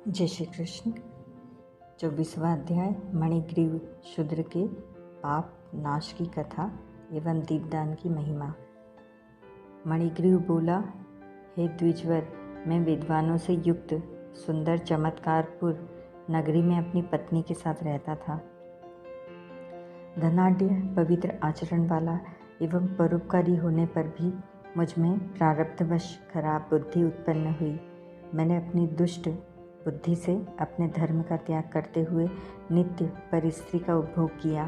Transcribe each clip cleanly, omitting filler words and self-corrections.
जय श्री कृष्ण। 24वां अध्याय मणिग्रीव शूद्र के पाप नाश की कथा एवं दीपदान की महिमा। मणिग्रीव बोला, हे द्विजवर, मैं विद्वानों से युक्त सुंदर चमत्कारपुर नगरी में अपनी पत्नी के साथ रहता था। धनाढ्य पवित्र आचरण वाला एवं परोपकारी होने पर भी मुझ में प्रारब्धवश खराब बुद्धि उत्पन्न हुई। मैंने अपनी दुष्ट बुद्धि से अपने धर्म का त्याग करते हुए नित्य परिस्त्री का उपभोग किया,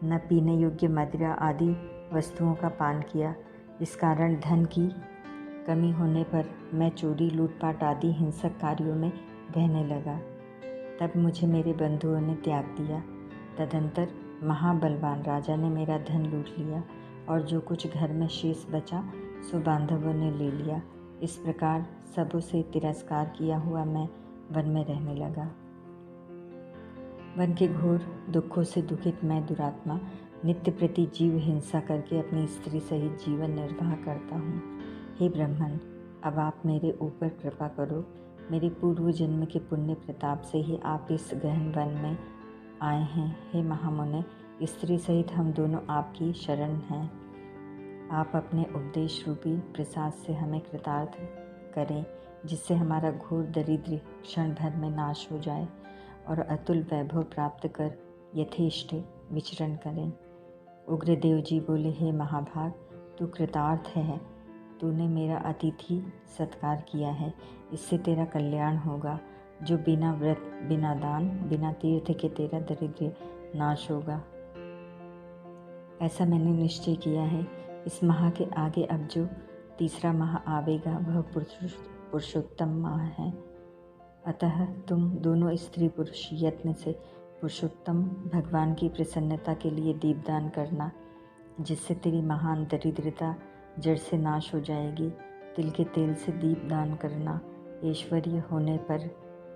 न पीने योग्य मदिरा आदि वस्तुओं का पान किया। इस कारण धन की कमी होने पर मैं चोरी, लूटपाट आदि हिंसक कार्यों में बहने लगा। तब मुझे मेरे बंधुओं ने त्याग दिया। तदंतर महाबलवान राजा ने मेरा धन लूट लिया और जो कुछ घर में शेष बचा सो बांधवों ने ले लिया। इस प्रकार सबों से तिरस्कार किया हुआ मैं वन में रहने लगा। वन के घोर दुखों से दुखित मैं दुरात्मा नित्य प्रति जीव हिंसा करके अपनी स्त्री सहित जीवन निर्वाह करता हूँ। हे ब्राह्मण, अब आप मेरे ऊपर कृपा करो। मेरे पूर्व जन्म के पुण्य प्रताप से ही आप इस गहन वन में आए हैं। हे महामुने, स्त्री सहित हम दोनों आपकी शरण हैं। आप अपने उपदेश रूपी प्रसाद से हमें कृतार्थ करें, जिससे हमारा घोर दरिद्र क्षण भर में नाश हो जाए और अतुल वैभव प्राप्त कर यथेष्ट विचरण करें। उग्रदेव जी बोले, हे महाभाग, तू कृतार्थ है। तूने मेरा अतिथि सत्कार किया है, इससे तेरा कल्याण होगा। जो बिना व्रत, बिना दान, बिना तीर्थ के तेरा दरिद्र नाश होगा, ऐसा मैंने निश्चय किया है। इस माह के आगे अब जो तीसरा माह आवेगा वह पुरुषोत्तम माह है। अतः तुम दोनों स्त्री पुरुष यत्न से पुरुषोत्तम भगवान की प्रसन्नता के लिए दीपदान करना, जिससे तेरी महान दरिद्रता जड़ से नाश हो जाएगी। तिल के तेल से दीपदान करना, ऐश्वर्य होने पर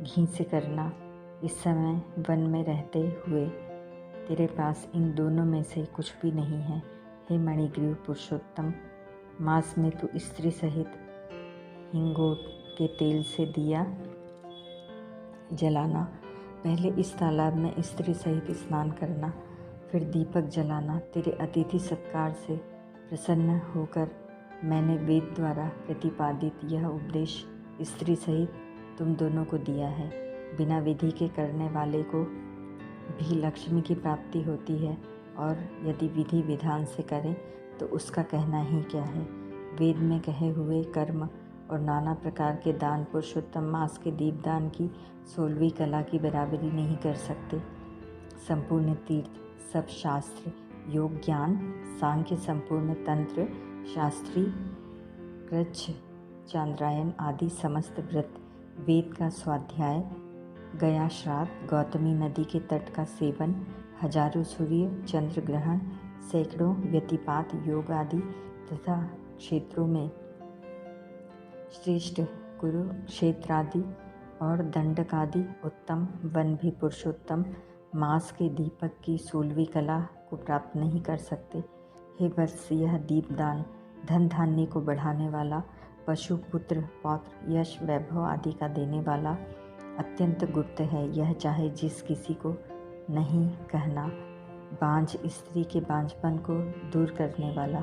घी से करना। इस समय वन में रहते हुए तेरे पास इन दोनों में से कुछ भी नहीं है। हे मणिग्रीव पुरुषोत्तम, मास में तू स्त्री सहित हिंगोट के तेल से दिया जलाना। पहले इस तालाब में स्त्री सहित स्नान करना, फिर दीपक जलाना। तेरे अतिथि सत्कार से प्रसन्न होकर मैंने वेद द्वारा प्रतिपादित यह उपदेश स्त्री सहित तुम दोनों को दिया है। बिना विधि के करने वाले को भी लक्ष्मी की प्राप्ति होती है, और यदि विधि विधान से करें तो उसका कहना ही क्या है। वेद में कहे हुए कर्म और नाना प्रकार के दान पुरुषोत्तम मास के दीपदान की 16वीं कला की बराबरी नहीं कर सकते। संपूर्ण तीर्थ, सब शास्त्र, योग, ज्ञान, सांख्य, संपूर्ण तंत्र, शास्त्री, कृच्छ, चांद्रायन आदि समस्त व्रत, वेद का स्वाध्याय, गया श्राद्ध, गौतमी नदी के तट का सेवन, हजारों सूर्य चंद्र ग्रहण, सैकड़ों व्यतिपात योग आदि तथा क्षेत्रों में श्रेष्ठ कुरुक्षेत्रादि और दंडक आदि उत्तम वन भी पुरुषोत्तम मास के दीपक की 16वीं कला को प्राप्त नहीं कर सकते। हे वत्स, यह दीपदान धन धान्य को बढ़ाने वाला, पशु, पुत्र, पौत्र, यश, वैभव आदि का देने वाला अत्यंत गुप्त है। यह चाहे जिस किसी को नहीं कहना। बांझ स्त्री के बांझपन को दूर करने वाला,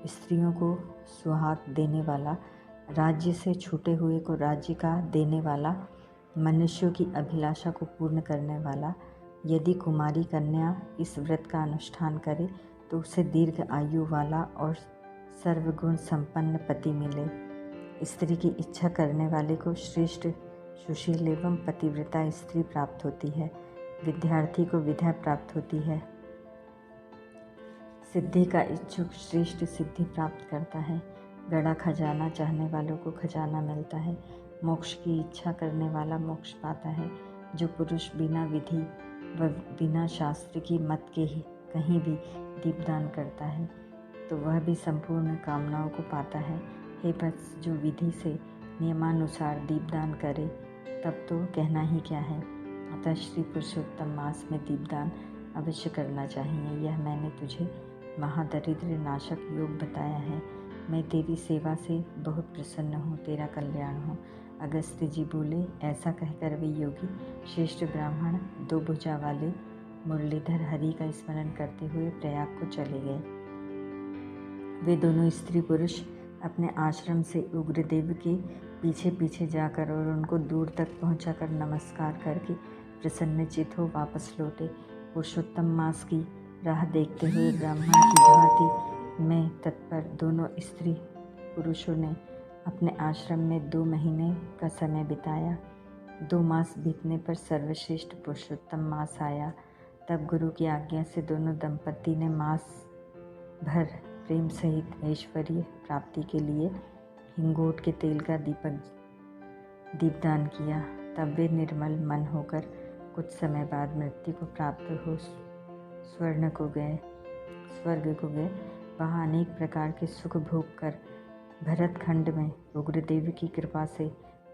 स्त्रियों को सुहाग देने वाला, राज्य से छूटे हुए को राज्य का देने वाला, मनुष्यों की अभिलाषा को पूर्ण करने वाला। यदि कुमारी कन्या इस व्रत का अनुष्ठान करे तो उसे दीर्घ आयु वाला और सर्वगुण संपन्न पति मिले। स्त्री की इच्छा करने वाले को श्रेष्ठ सुशील एवं पतिव्रता स्त्री प्राप्त होती है। विद्यार्थी को विद्या प्राप्त होती है। सिद्धि का इच्छुक श्रेष्ठ सिद्धि प्राप्त करता है। गड़ा खजाना चाहने वालों को खजाना मिलता है। मोक्ष की इच्छा करने वाला मोक्ष पाता है। जो पुरुष बिना विधि व बिना शास्त्र की मत के ही कहीं भी दीपदान करता है तो वह भी संपूर्ण कामनाओं को पाता है। हे वत्स, जो विधि से नियमानुसार दीपदान करे तब तो कहना ही क्या है। अतः श्री पुरुषोत्तम मास में दीपदान अवश्य करना चाहिए। यह मैंने तुझे महादरिद्र नाशक योग बताया है। मैं तेरी सेवा से बहुत प्रसन्न हूँ, तेरा कल्याण हो। अगस्त्य जी बोले, ऐसा कहकर वे योगी श्रेष्ठ ब्राह्मण 2 भुजा वाले मुरलीधर हरि का स्मरण करते हुए प्रयाग को चले गए। वे दोनों स्त्री पुरुष अपने आश्रम से उग्रदेव के पीछे पीछे जाकर और उनको दूर तक पहुंचाकर नमस्कार करके प्रसन्नचित हो वापस लौटे। पुरुषोत्तम मास की राह देखते हुए ब्राह्मण की भांति में तत्पर दोनों स्त्री पुरुषों ने अपने आश्रम में 2 महीने का समय बिताया। 2 मास बीतने पर सर्वश्रेष्ठ पुरुषोत्तम मास आया। तब गुरु की आज्ञा से दोनों दंपति ने मास भर प्रेम सहित ऐश्वर्य प्राप्ति के लिए हिंगोट के तेल का दीपदान किया। तब वे निर्मल मन होकर कुछ समय बाद मृत्यु को प्राप्त हो स्वर्ग को गए। वहाँ अनेक प्रकार के सुख भोग कर भरतखंड में उग्रदेव की कृपा से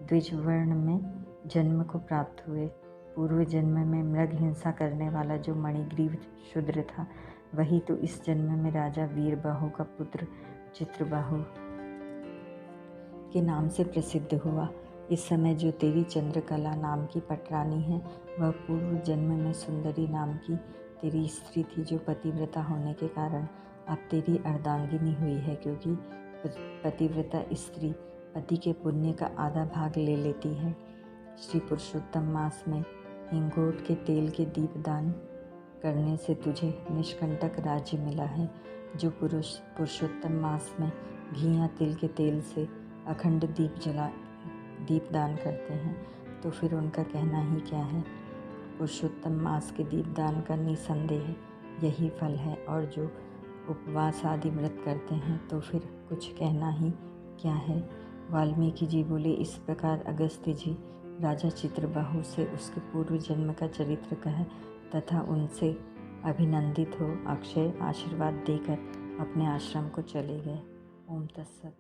द्विजवर्ण में जन्म को प्राप्त हुए। पूर्व जन्म में मृग हिंसा करने वाला जो मणिग्रीव शूद्र था, वही तो इस जन्म में राजा वीरबाहु का पुत्र चित्रबाहु के नाम से प्रसिद्ध हुआ। इस समय जो तेरी चंद्रकला नाम की पटरानी है, वह पूर्व जन्म में सुंदरी नाम की तेरी स्त्री थी, जो पतिव्रता होने के कारण अब तेरी अर्धांगिनी हुई है, क्योंकि पतिव्रता स्त्री पति के पुण्य का आधा भाग ले लेती है। श्री पुरुषोत्तम मास में हिंगोट के तेल के दीपदान करने से तुझे निष्कंटक राज्य मिला है। जो पुरुष पुरुषोत्तम मास में घी या तिल के तेल से अखंड दीपदान करते हैं, तो फिर उनका कहना ही क्या है। पुरुषोत्तम मास के दीपदान का निसंदेह यही फल है, और जो उपवास आदि व्रत करते हैं, तो फिर कुछ कहना ही क्या है। वाल्मीकि जी बोले, इस प्रकार अगस्त्य जी राजा चित्रबाहु से उसके पूर्व जन्म का चरित्र कह तथा उनसे अभिनंदित हो अक्षय आशीर्वाद देकर अपने आश्रम को चले गए। ओम तत्सत।